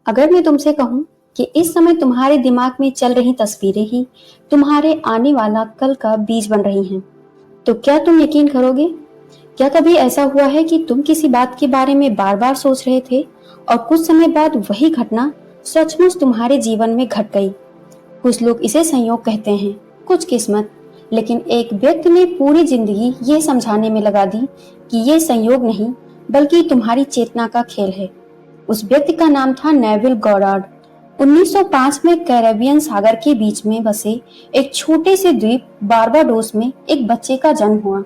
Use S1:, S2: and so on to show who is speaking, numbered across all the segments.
S1: अगर मैं तुमसे कहूँ कि इस समय तुम्हारे दिमाग में चल रही तस्वीरें ही तुम्हारे आने वाला कल का बीज बन रही हैं, तो क्या तुम यकीन करोगे? क्या कभी ऐसा हुआ है कि तुम किसी बात के बारे में बार-बार सोच रहे थे और कुछ समय बाद वही घटना सचमुच तुम्हारे जीवन में घट गई? कुछ लोग इसे संयोग कहते हैं, कुछ किस्मत, लेकिन एक व्यक्ति ने पूरी जिंदगी ये समझाने में लगा दी कि ये संयोग नहीं, बल्कि तुम्हारी चेतना का खेल है। उस व्यक्ति का नाम था नेविल गॉडार्ड। 1905 में कैरेबियन सागर के बीच में बसे एक छोटे से द्वीप बारबाडोस में एक बच्चे का जन्म हुआ।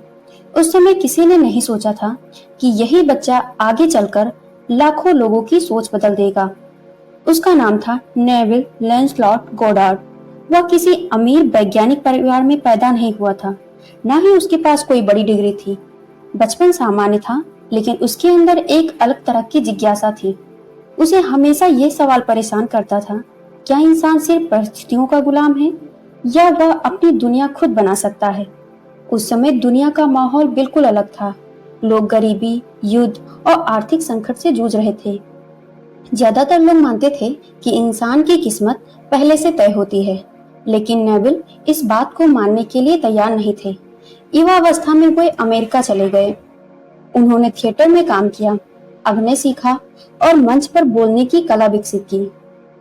S1: उस समय किसी ने नहीं सोचा था कि यही बच्चा आगे चलकर लाखों लोगों की सोच बदल देगा। उसका नाम था नेविल लैंसलॉट गॉडार्ड। वह किसी अमीर वैज्ञानिक परिवार में पैदा नहीं हुआ था, न ही उसके पास कोई बड़ी डिग्री थी। बचपन सामान्य था, लेकिन उसके अंदर एक अलग तरह की जिज्ञासा थी। उसे हमेशा ये सवाल परेशान करता था, क्या इंसान सिर्फ परिस्थितियों का गुलाम है या वह अपनी दुनिया खुद बना सकता है? उस समय दुनिया का माहौल बिल्कुल अलग था। लोग गरीबी, युद्ध और आर्थिक संकट से जूझ रहे थे। ज्यादातर लोग मानते थे कि इंसान की किस्मत पहले से तय होती है, लेकिन नेविल इस बात को मानने के लिए तैयार नहीं थे। युवावस्था में वे अमेरिका चले गए। उन्होंने थिएटर में काम किया, अभिनय सीखा और मंच पर बोलने की कला विकसित की।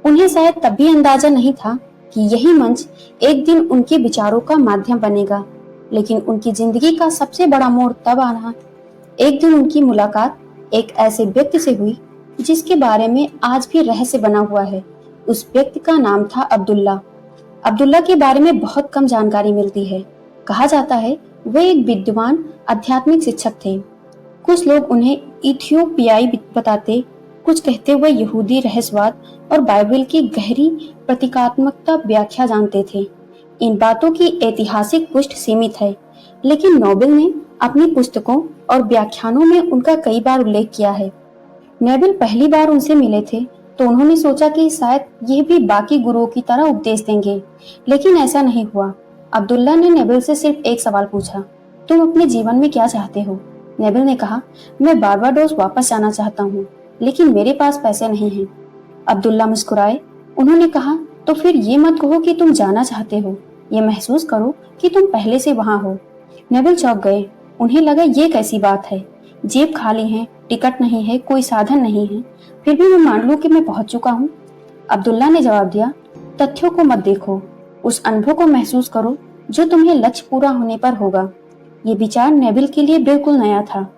S1: उन्हें शायद तब भी अंदाजा नहीं था कि यही मंच एक दिन उनके विचारों का माध्यम बनेगा। लेकिन उनकी जिंदगी का सबसे बड़ा मोड़ तब आना। एक दिन उनकी मुलाकात एक ऐसे व्यक्ति से हुई जिसके बारे में आज भी रहस्य बना हुआ है। उस व्यक्ति का नाम था अब्दुल्ला। अब्दुल्ला के बारे में बहुत कम जानकारी मिलती है। कहा जाता है वे एक विद्वान आध्यात्मिक शिक्षक थे। कुछ लोग उन्हें इथियोपियाई बताते, कुछ कहते हुए यहूदी रहस्यवाद और बाइबल की गहरी प्रतीकात्मकता व्याख्या जानते थे। इन बातों की ऐतिहासिक पुष्टि सीमित है, लेकिन नोबेल ने अपनी पुस्तकों और व्याख्यानों में उनका कई बार उल्लेख किया है। नेविल पहली बार उनसे मिले थे तो उन्होंने सोचा कि शायद यह भी बाकी गुरुओं की तरह उपदेश देंगे, लेकिन ऐसा नहीं हुआ। अब्दुल्ला ने नेविल से सिर्फ एक सवाल पूछा, तुम अपने जीवन में क्या चाहते हो? नेविल ने कहा, मैं बारबाडोस वापस जाना चाहता हूँ, लेकिन मेरे पास पैसे नहीं हैं। अब्दुल्ला मुस्कुराए। उन्होंने कहा, तो फिर ये मत कहो कि तुम जाना चाहते हो, ये महसूस करो कि तुम पहले से वहां हो। नेविल चौंक गए। उन्हें लगा ये कैसी बात है, जेब खाली है, टिकट नहीं है, कोई साधन नहीं है, फिर भी मैं मान लूं कि मैं पहुंच चुका हूँ। अब्दुल्ला ने जवाब दिया, तथ्यों को मत देखो, उस अनुभव को महसूस करो जो तुम्हें लक्ष्य पूरा होने पर होगा। ये विचार नेविल के लिए बिल्कुल नया था।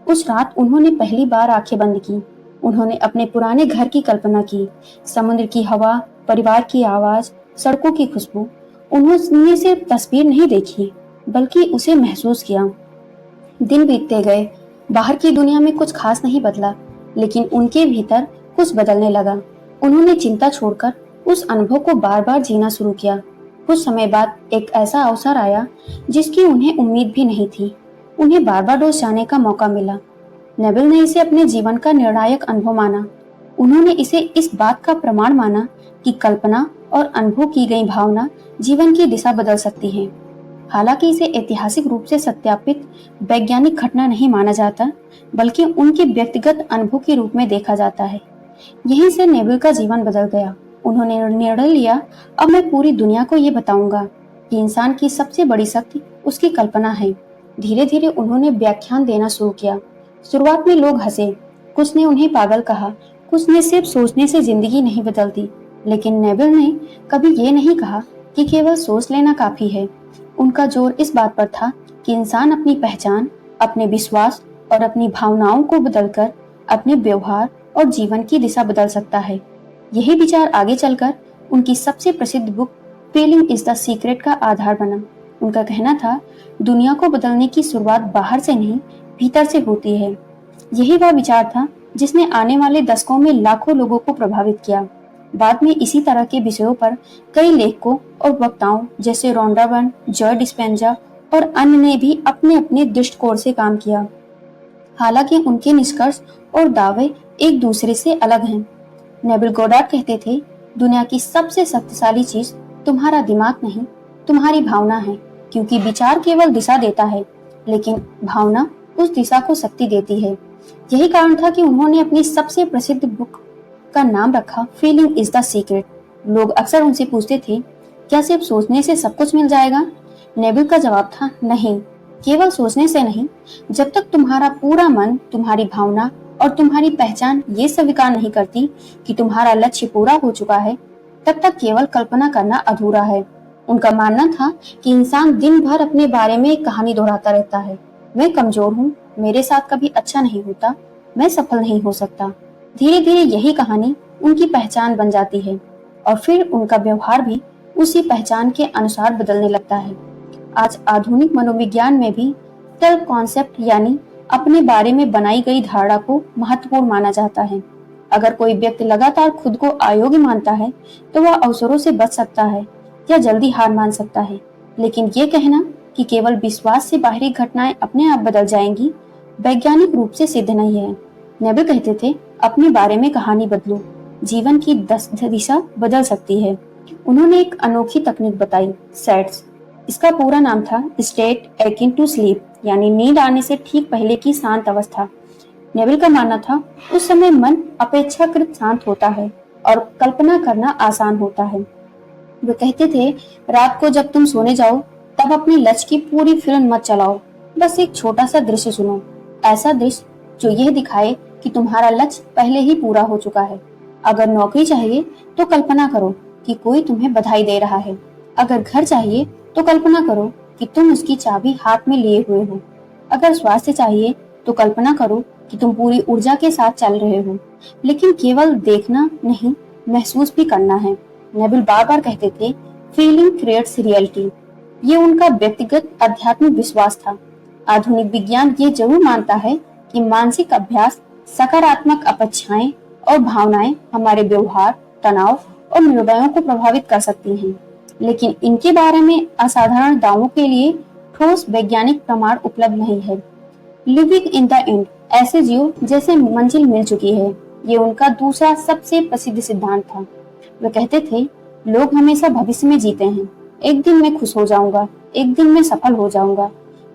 S1: उस रात उन्होंने पहली बार आंखें बंद की। उन्होंने अपने पुराने घर की कल्पना की, समुद्र की हवा, परिवार की आवाज, सड़कों की खुशबू। उन्होंने सिर्फ तस्वीर नहीं देखी, बल्कि उसे महसूस किया। दिन बीतते गए, बाहर की दुनिया में कुछ खास नहीं बदला, लेकिन उनके भीतर कुछ बदलने लगा। उन्होंने चिंता छोड़कर उस अनुभव को बार बार जीना शुरू किया। कुछ समय बाद एक ऐसा अवसर आया जिसकी उन्हें उम्मीद भी नहीं थी। उन्हें बारबाडोस जाने का मौका मिला। नेविल ने इसे अपने जीवन का निर्णायक अनुभव माना। उन्होंने इसे इस बात का प्रमाण माना कि कल्पना और अनुभव की गई भावना जीवन की दिशा बदल सकती है। हालांकि इसे ऐतिहासिक रूप से सत्यापित वैज्ञानिक घटना नहीं माना जाता, बल्कि उनके व्यक्तिगत अनुभव के रूप में देखा जाता है। यहीं से नेविल का जीवन बदल गया। उन्होंने निर्णय लिया, अब मैं पूरी दुनिया को ये बताऊंगा कि इंसान की सबसे बड़ी शक्ति उसकी कल्पना है। धीरे धीरे उन्होंने व्याख्यान देना शुरू किया। शुरुआत में लोग हंसे, कुछ ने उन्हें पागल कहा, कुछ ने सिर्फ सोचने से जिंदगी नहीं बदलती। लेकिन नेविल ने कभी ये नहीं कहा कि केवल सोच लेना काफी है। उनका जोर इस बात पर था कि इंसान अपनी पहचान, अपने विश्वास और अपनी भावनाओं को बदलकर अपने व्यवहार और जीवन की दिशा बदल सकता है। यही विचार आगे चलकर उनकी सबसे प्रसिद्ध book feeling is the secret का आधार बना। उनका कहना था, दुनिया को बदलने की शुरुआत बाहर से नहीं, भीतर से होती है। यही वह विचार था जिसने आने वाले दशकों में लाखों लोगों को प्रभावित किया। बाद में इसी तरह के विषयों पर कई लेखकों और वक्ताओं जैसे रोंडा बर्न, जॉय डिस्पेंजा और अन्य ने भी अपने अपने दृष्टिकोण से काम किया। हालांकि उनके निष्कर्ष और दावे एक दूसरे से अलग हैं। नेविल गॉडार्ड कहते थे, दुनिया की सबसे शक्तिशाली चीज तुम्हारा दिमाग नहीं, तुम्हारी भावना है, क्योंकि विचार केवल दिशा देता है, लेकिन भावना उस दिशा को शक्ति देती है। यही कारण था कि उन्होंने अपनी सबसे प्रसिद्ध बुक का नाम रखा फीलिंग इज द सीक्रेट। लोग अक्सर उनसे पूछते थे, क्या सिर्फ सोचने से सब कुछ मिल जाएगा? नेबिल का जवाब था, नहीं, केवल सोचने से नहीं। जब तक तुम्हारा पूरा मन, तुम्हारी भावना और तुम्हारी पहचान ये स्वीकार नहीं करती कि तुम्हारा लक्ष्य पूरा हो चुका है, तब तक केवल कल्पना करना अधूरा है। उनका मानना था कि इंसान दिन भर अपने बारे में एक कहानी दोहराता रहता है। मैं कमजोर हूँ, मेरे साथ कभी अच्छा नहीं होता, मैं सफल नहीं हो सकता। धीरे धीरे यही कहानी उनकी पहचान बन जाती है और फिर उनका व्यवहार भी उसी पहचान के अनुसार बदलने लगता है। आज आधुनिक मनोविज्ञान में भी सेल्फ कॉन्सेप्ट यानी अपने बारे में बनाई गई धारणा को महत्वपूर्ण माना जाता है। अगर कोई व्यक्ति लगातार खुद को अयोग्य मानता है तो वह अवसरों से बच सकता है या जल्दी हार मान सकता है। लेकिन ये कहना कि केवल विश्वास से बाहरी घटनाएं अपने आप बदल जाएंगी, वैज्ञानिक रूप से सिद्ध नहीं है। नेबिल कहते थे, अपने बारे में कहानी बदलो, जीवन की दिशा बदल सकती है। उन्होंने एक अनोखी तकनीक बताई, सेट्स। इसका पूरा नाम था स्टेट एकिन टू स्लीप, यानी नींद आने से ठीक पहले की शांत अवस्था। नेबिल का मानना था, उस समय मन अपेक्षाकृत शांत होता है और कल्पना करना आसान होता है। वे कहते थे, रात को जब तुम सोने जाओ तब अपने लक्ष्य की पूरी फिल्म मत चलाओ, बस एक छोटा सा दृश्य सुनो, ऐसा दृश्य जो यह दिखाए कि तुम्हारा लक्ष्य पहले ही पूरा हो चुका है। अगर नौकरी चाहिए तो कल्पना करो कि कोई तुम्हें बधाई दे रहा है। अगर घर चाहिए तो कल्पना करो कि तुम उसकी चाबी हाथ में लिए हुए हो। अगर स्वास्थ्य चाहिए तो कल्पना करो कि तुम पूरी ऊर्जा के साथ चल रहे हो। लेकिन केवल देखना नहीं, महसूस भी करना है। नेबिल बार बार कहते थे, फीलिंग क्रिएट्स रियलिटी। ये उनका व्यक्तिगत आध्यात्मिक विश्वास था। आधुनिक विज्ञान ये जरूर मानता है कि मानसिक अभ्यास, सकारात्मक अपेक्षाएं और भावनाएं हमारे व्यवहार, तनाव और निर्णयों को प्रभावित कर सकती हैं। लेकिन इनके बारे में असाधारण दावों के लिए ठोस वैज्ञानिक प्रमाण उपलब्ध नहीं है। लिविंग इन द एंड, ऐसे जियो जैसे मंजिल मिल चुकी है, ये उनका दूसरा सबसे प्रसिद्ध सिद्धांत था। वे कहते थे, लोग हमेशा भविष्य में जीते हैं, एक दिन मैं खुश हो जाऊंगा, एक दिन मैं सफल हो जाऊंगा।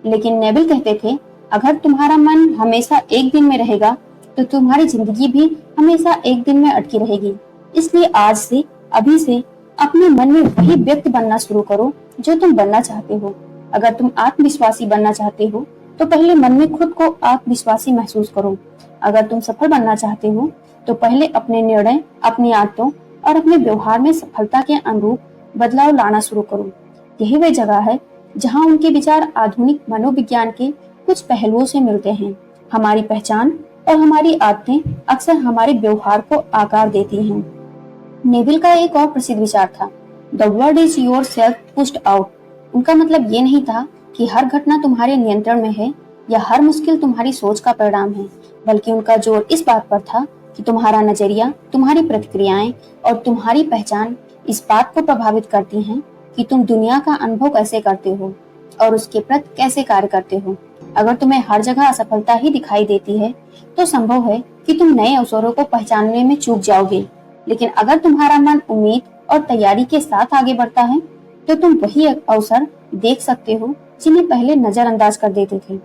S1: लेकिन नेबिल कहते थे, अगर तुम्हारा मन हमेशा एक दिन में रहेगा तो तुम्हारी जिंदगी भी हमेशा एक दिन में अटकी रहेगी। इसलिए आज से, अभी से अपने मन में वही व्यक्ति बनना शुरू करो जो तुम बनना चाहते हो। अगर तुम आत्मविश्वासी बनना चाहते हो तो पहले मन में खुद को आत्मविश्वासी महसूस करो। अगर तुम सफल बनना चाहते हो तो पहले अपने निर्णय, अपनी आदतों और अपने व्यवहार में सफलता के अनुरूप बदलाव लाना शुरू करो। यही वह जगह है जहाँ उनके विचार आधुनिक मनोविज्ञान के कुछ पहलुओं से मिलते हैं। हमारी पहचान और हमारी आदतें अक्सर हमारे व्यवहार को आकार देती हैं। नेबिल का एक और प्रसिद्ध विचार था, the world is your self pushed out. उनका मतलब ये नहीं था कि हर घटना तुम्हारे नियंत्रण में है या हर मुश्किल तुम्हारी सोच का परिणाम है, बल्कि उनका जोर इस बात पर था कि तुम्हारा नजरिया, तुम्हारी प्रतिक्रियाएं और तुम्हारी पहचान इस बात को प्रभावित करती हैं कि तुम दुनिया का अनुभव कैसे करते हो और उसके प्रति कैसे कार्य करते हो। अगर तुम्हें हर जगह असफलता ही दिखाई देती है तो संभव है कि तुम नए अवसरों को पहचानने में चूक जाओगे। लेकिन अगर तुम्हारा मन उम्मीद और तैयारी के साथ आगे बढ़ता है तो तुम वही अवसर देख सकते हो जिन्हें पहले नजरअंदाज कर देते थे।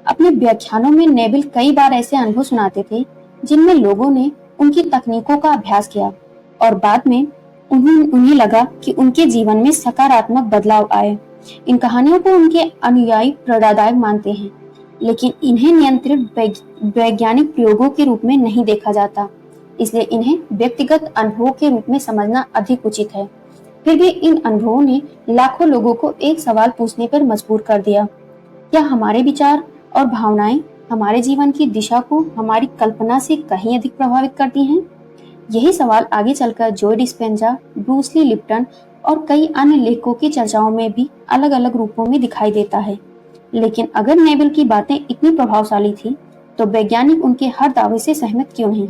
S1: अपने व्याख्यानों में नेबिल कई बार ऐसे अनुभव सुनाते थे जिनमें लोगों ने उनकी तकनीकों का अभ्यास किया और बाद में उन्हें लगा कि उनके जीवन में सकारात्मक बदलाव आए। इन कहानियों को उनके अनुयायी प्रेरणादायक मानते हैं, लेकिन इन्हें नियंत्रित वैज्ञानिक प्रयोगों के रूप में नहीं देखा जाता, इसलिए इन्हें व्यक्तिगत अनुभवों के रूप में समझना अधिक उचित है। फिर भी इन अनुभवों ने लाखों लोगों को एक सवाल पूछने पर मजबूर कर दिया, क्या हमारे विचार और भावनाएं हमारे जीवन की दिशा को हमारी कल्पना से कहीं अधिक प्रभावित करती हैं? यही सवाल आगे चलकर Joe Dispenza, Bruce Lee Lipton और कई अन्य लेखकों की चर्चाओं में भी अलग अलग रूपों में दिखाई देता है। लेकिन अगर नेबिल की बातें इतनी प्रभावशाली थी तो वैज्ञानिक उनके हर दावे से सहमत क्यों नहीं?